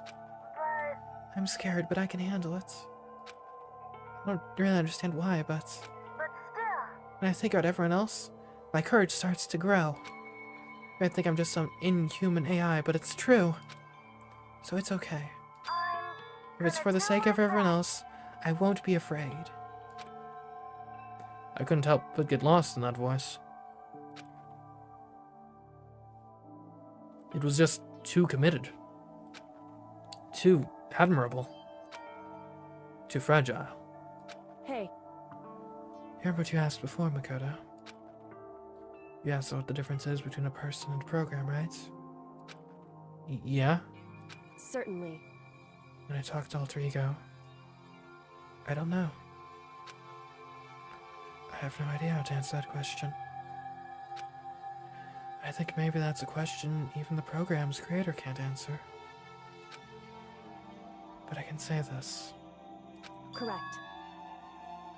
but I'm scared, but I can handle it. I don't really understand why, but still, when I think about everyone else, my courage starts to grow. I think I'm just some inhuman AI, but it's true. So it's okay. If it's for the sake of everyone else, I won't be afraid. I couldn't help but get lost in that voice. It was just too committed. Too admirable. Too fragile. Hey, Hear what you asked before, Makoto. You asked what the difference is between a person and a program, right? Yeah? certainly. When I talk to Alter Ego, I don't know. I have no idea how to answer that question. I think maybe that's a question even the program's creator can't answer. But I can say this. Correct.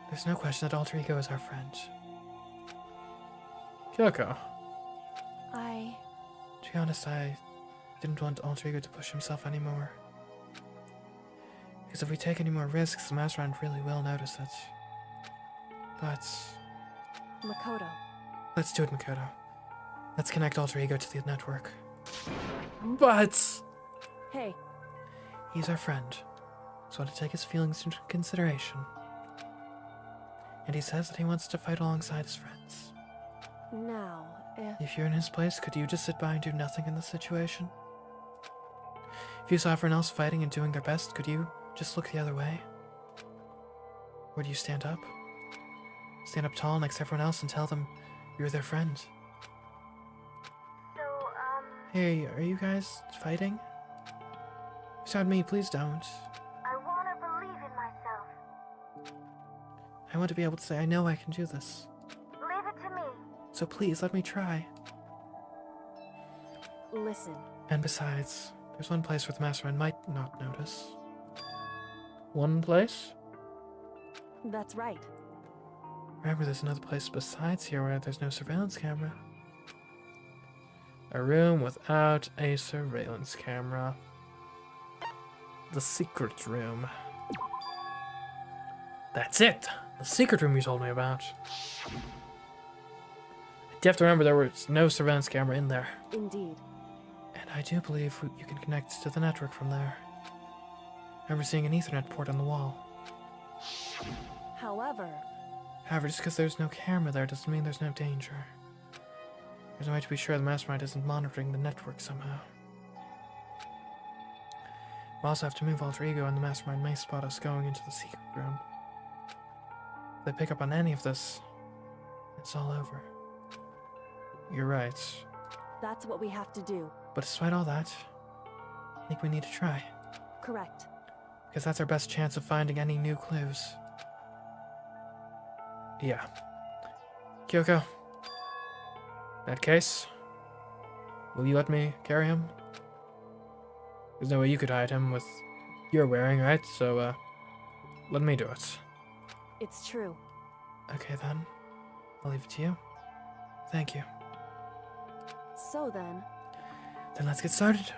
There's no question that Alter Ego is our friend. Kyoko. To be honest, I didn't want Alter Ego to push himself anymore. Because if we take any more risks, the Mastermind really will notice it. But... Makoto. let's do it, Makoto. Let's connect Alter Ego to the network. But... Hey, he's our friend, so I want to take his feelings into consideration. And he says that he wants to fight alongside his friends. now, If you're in his place, could you just sit by and do nothing in this situation? If you saw everyone else fighting and doing their best, could you just look the other way? Or do you stand up? Stand up tall next to everyone else and tell them you're their friend. so, Hey, are you guys fighting? Beside me, please don't. I want to believe in myself. I want to be able to say, I know I can do this. Leave it to me. So please, let me try. listen. And besides, there's one place where the Mastermind might not notice. One place? That's right. Remember, there's another place besides here where there's no surveillance camera. A room without a surveillance camera. The secret room. That's it! The secret room you told me about. You have to remember there was no surveillance camera in there. Indeed. And I do believe you can connect to the network from there. I remember seeing an Ethernet port on the wall. However, However, just because there's no camera there doesn't mean there's no danger. There's a way to be sure the Mastermind isn't monitoring the network somehow. We'll also have to move Alter Ego, and the Mastermind may spot us going into the secret room. If they pick up on any of this, it's all over. You're right. that's what we have to do. But despite all that, I think we need to try. Correct. Because that's our best chance of finding any new clues. Yeah. Kyoko. In that case, will you let me carry him? There's no way you could hide him with your wearing, right? So, let me do it. It's true. Okay then. I'll leave it to you. Thank you. So then, Then let's get started.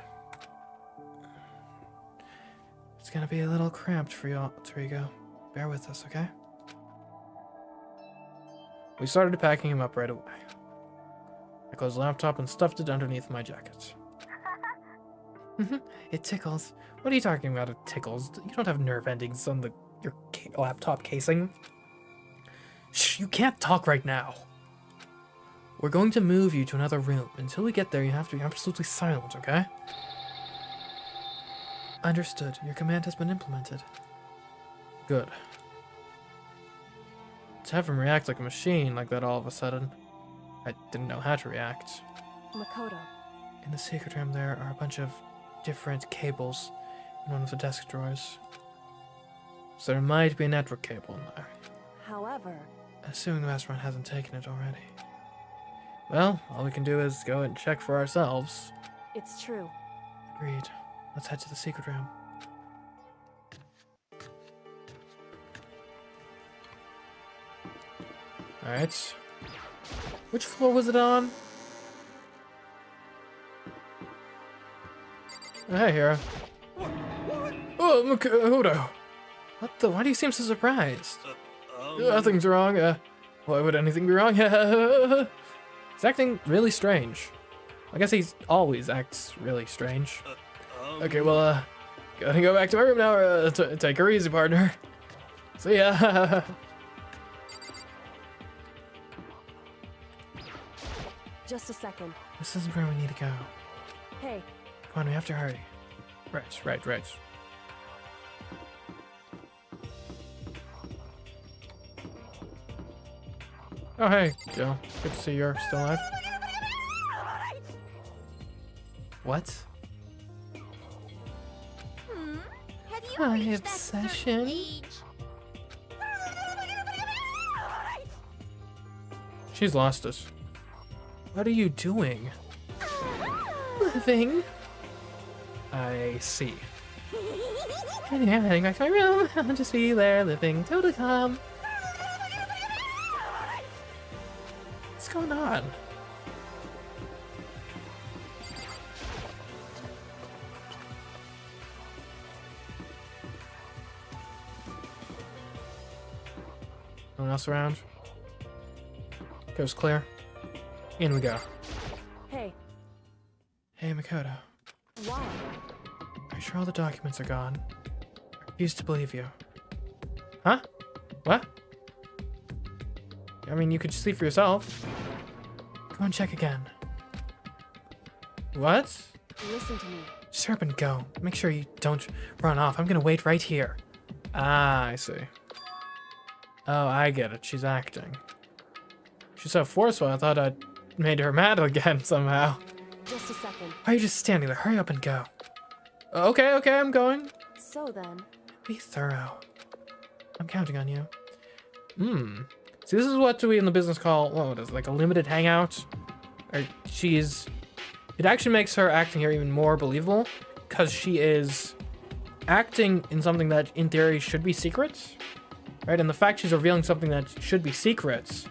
It's gonna be a little cramped for you, Trigo. Bear with us, okay? We started packing him up right away. I closed the laptop and stuffed it underneath my jacket. It tickles. What are you talking about? It tickles. You don't have nerve endings on your laptop casing. Shh, you can't talk right now. We're going to move you to another room. Until we get there, you have to be absolutely silent, okay? Understood. Your command has been implemented. Good. To have him react like a machine like that all of a sudden, I didn't know how to react. Makoto. In the secret room, there are a bunch of different cables in one of the desk drawers. So there might be a network cable in there. However, Assuming the restaurant hasn't taken it already. Well, all we can do is go and check for ourselves. it's true. Agreed. Let's head to the secret room. Alright. Which floor was it on? Hey, Hira. Oh, Makoto. What the? Why do you seem so surprised? Nothing's wrong. Why would anything be wrong? He's acting really strange. I guess he always acts really strange. Okay, well, gotta go back to my room now. Take her easy, partner. See ya. Just a second. This isn't where we need to go. Hey, Come on, we have to hurry. Right. Oh, hey, Joe. Good to see you're still alive. What? Have you My reached that certain obsession? age? She's lost us. What are you doing? Living. I see. I'm heading back to my room. I'll just be there living till to come. What's going on? No one else around? Coast clear. In we go. hey, Hey, Makoto. why? Are you sure all the documents are gone? I refuse to believe you. Huh? What? I mean, you could just see for yourself. Go and check again. What? Listen to me. Just hurry up and go. Make sure you don't run off. I'm gonna wait right here. Ah, I see. Oh, I get it. She's acting. She's so forceful, I thought I'd made her mad again somehow. Just a second. Why are you just standing there? Hurry up and go. Okay, I'm going. So then, Be thorough. I'm counting on you. See, this is what we in the business call, what is it, like a limited hangout? Or it actually makes her acting here even more believable, because she is acting in something that in theory should be secret, right? And the fact she's revealing something that should be secret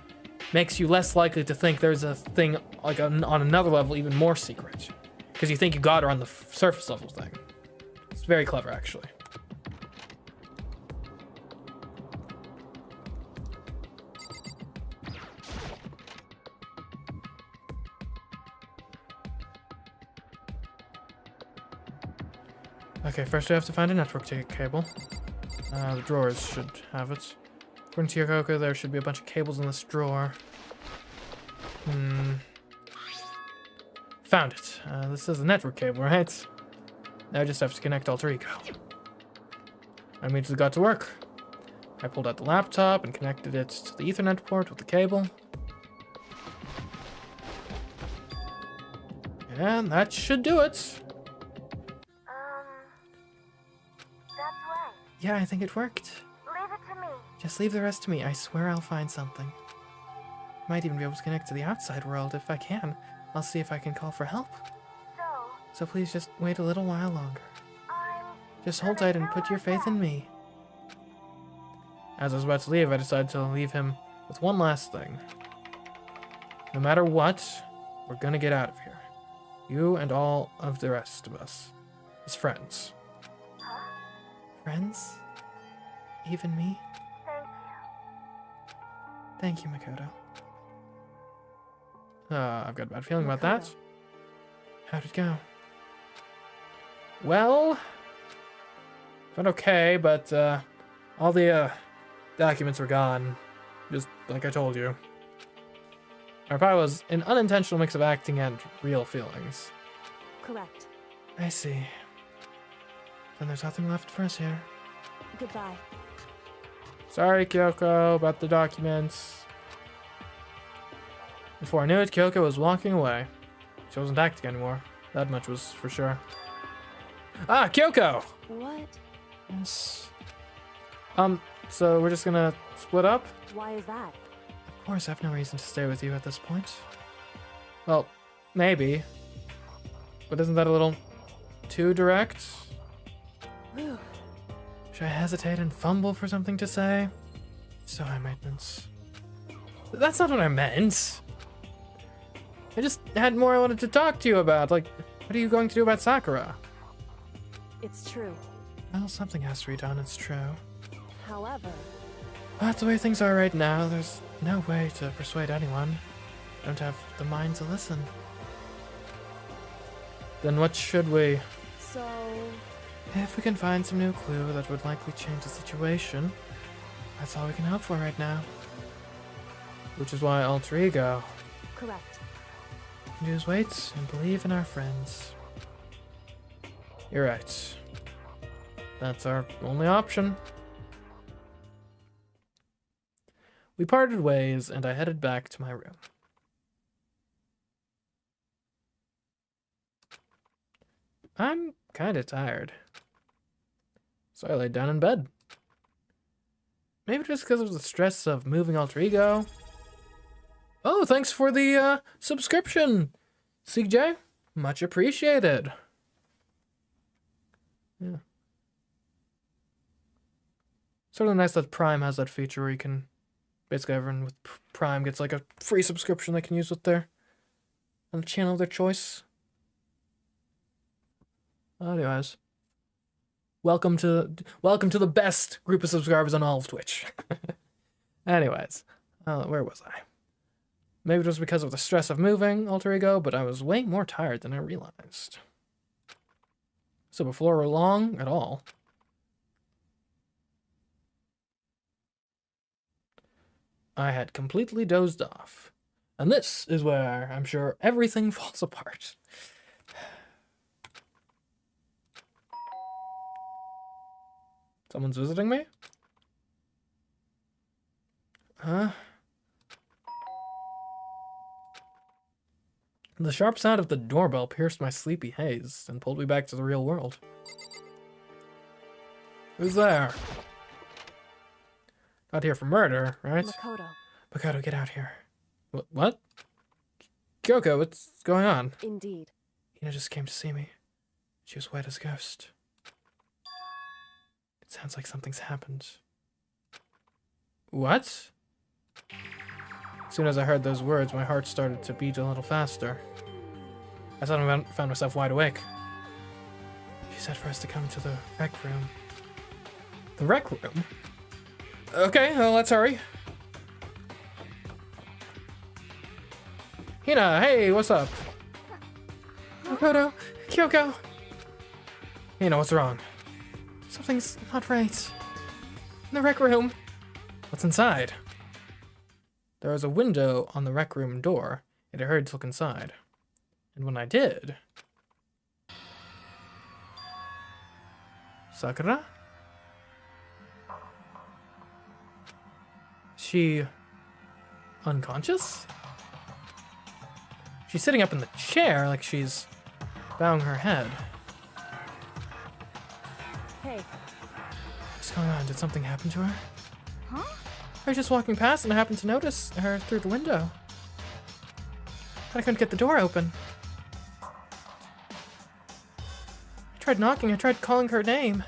makes you less likely to think there's a thing like on another level even more secret, because you think you got her on the surface level thing. It's very clever, actually. Okay, first we have to find a network cable. The drawers should have it. According to Yokoko, there should be a bunch of cables in this drawer. Found it. This is a network cable, right? Now I just have to connect alter ego. I immediately got to work. I pulled out the laptop and connected it to the Ethernet port with the cable. And that should do it. That's right. Yeah, I think it worked. Leave it to me. Just leave the rest to me. I swear I'll find something. Might even be able to connect to the outside world if I can. I'll see if I can call for help. So please just wait a little while longer. I'm Just hold tight and put your faith in me. As I was about to leave, I decided to leave him with one last thing. No matter what, we're gonna get out of here. You and all of the rest of us. As friends. Huh? Friends? Even me? Thank you. Thank you, Makoto. I've got a bad feeling about that. Makoto. How'd it go? Well, went okay, but all the documents were gone, just like I told you. Or probably was an unintentional mix of acting and real feelings. Correct. I see. Then there's nothing left for us here. Goodbye. Sorry, Kyoko, about the documents. Before I knew it, Kyoko was walking away. She wasn't acting anymore. That much was for sure. Ah, Kyoko! What? Yes. So we're just gonna split up? Why is that? Of course, I have no reason to stay with you at this point. Well, maybe. But isn't that a little too direct? Whew. Should I hesitate and fumble for something to say? So high maintenance. That's not what I meant. I just had more I wanted to talk to you about. Like, what are you going to do about Sakura? It's true. Well, something has to be done, it's true. However, But the way things are right now, there's no way to persuade anyone. I don't have the mind to listen. Then what should we? so If we can find some new clue that would likely change the situation, that's all we can hope for right now. Which is why alter ego. correct. We can do is wait and believe in our friends. You're right. That's our only option. We parted ways, and I headed back to my room. I'm kinda tired. So I laid down in bed. Maybe just because of the stress of moving alter ego. Oh, thanks for the subscription, CJ. Much appreciated. Yeah. Sort of nice that Prime has that feature where you can basically everyone with Prime gets like a free subscription they can use with their on the channel of their choice. Anyways, welcome to the best group of subscribers on all of Twitch. Anyways, where was I? Maybe it was because of the stress of moving alter ego, but I was way more tired than I realized. So before long at all, I had completely dozed off. And this is where I'm sure everything falls apart. Someone's visiting me? Huh? The sharp sound of the doorbell pierced my sleepy haze and pulled me back to the real world. Who's there? Not here for murder, right? Makoto. Makoto, get out here. What? Kyoko, what's going on? Indeed. Hina just came to see me. She was white as a ghost. It sounds like something's happened. What? As soon as I heard those words, my heart started to beat a little faster. I suddenly found myself wide awake. She said for us to come to the rec room. The rec room? Okay, well, let's hurry. Hina, hey, what's up? Makoto, Kyoko. Hina, what's wrong? Something's not right. In the rec room. What's inside? There was a window on the rec room door, and I hurried to look inside. And when I did... Sakura? She... unconscious? She's sitting up in the chair like she's bowing her head. Hey, What's going on? Did something happen to her? huh? I was just walking past and I happened to notice her through the window. I couldn't get the door open. I tried knocking, I tried calling her name,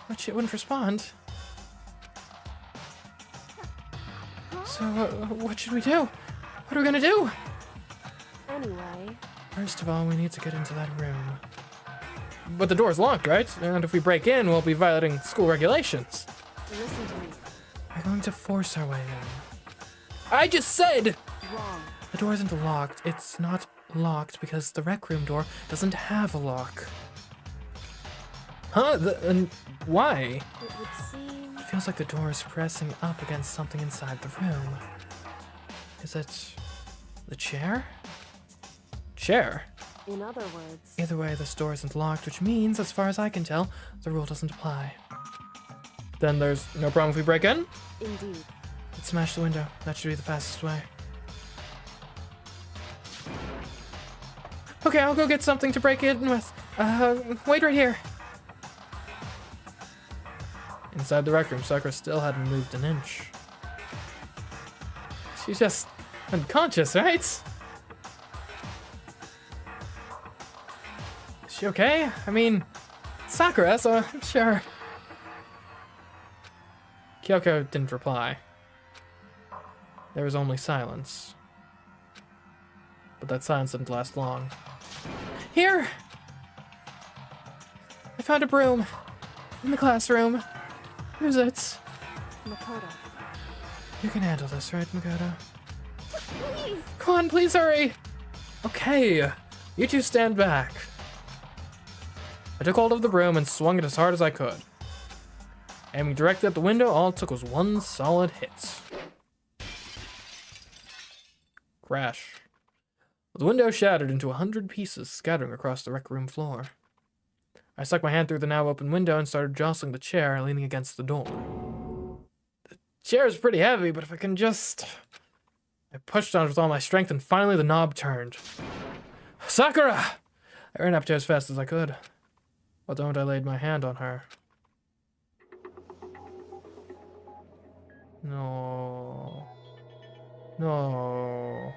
but she wouldn't respond. So, what should we do? What are we gonna do? Anyway, First of all, we need to get into that room. But the door's locked, right? And if we break in, we'll be violating school regulations. Listen to me. We're going to force our way in. I just said! Wrong. The door isn't locked. It's not locked because the rec room door doesn't have a lock. Huh? And why? It would seem... It feels like the door is pressing up against something inside the room. Is it the chair? Chair? In other words... Either way, this door isn't locked, which means, as far as I can tell, the rule doesn't apply. Then there's no problem if we break in? Indeed. Let's smash the window. That should be the fastest way. Okay, I'll go get something to break in with. Wait right here. Inside the rec room, Sakura still hadn't moved an inch. She's just unconscious, right? Is she okay? I mean, Sakura, so I'm sure. Kyoko didn't reply. There was only silence. But that silence didn't last long. Here! I found a broom. In the classroom. Who's it? Makoto. You can handle this, right, Makoto? Please! Come on, please hurry! Okay, you two stand back. I took hold of the broom and swung it as hard as I could. Aiming directly at the window, all it took was one solid hit. Crash. The window shattered into 100 pieces, scattering across the rec room floor. I stuck my hand through the now open window and started jostling the chair, leaning against the door. The chair is pretty heavy, but if I can just... I pushed on it with all my strength, and finally the knob turned. Sakura! I ran up to her as fast as I could. But the moment I laid my hand on her... No. No.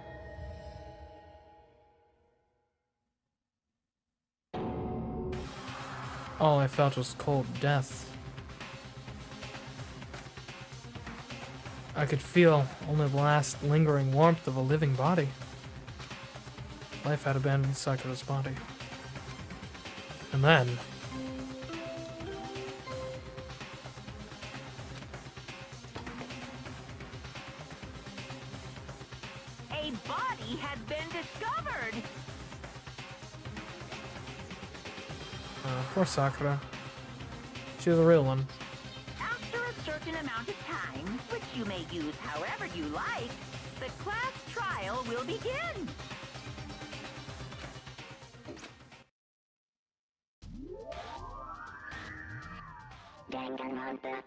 All I felt was cold death. I could feel only the last lingering warmth of a living body. Life had abandoned Sakura's body. And then... A body had been discovered! Poor Sakura. She was a real one. After a certain amount of time, which you may use however you like, the class trial will begin. Danganronpa.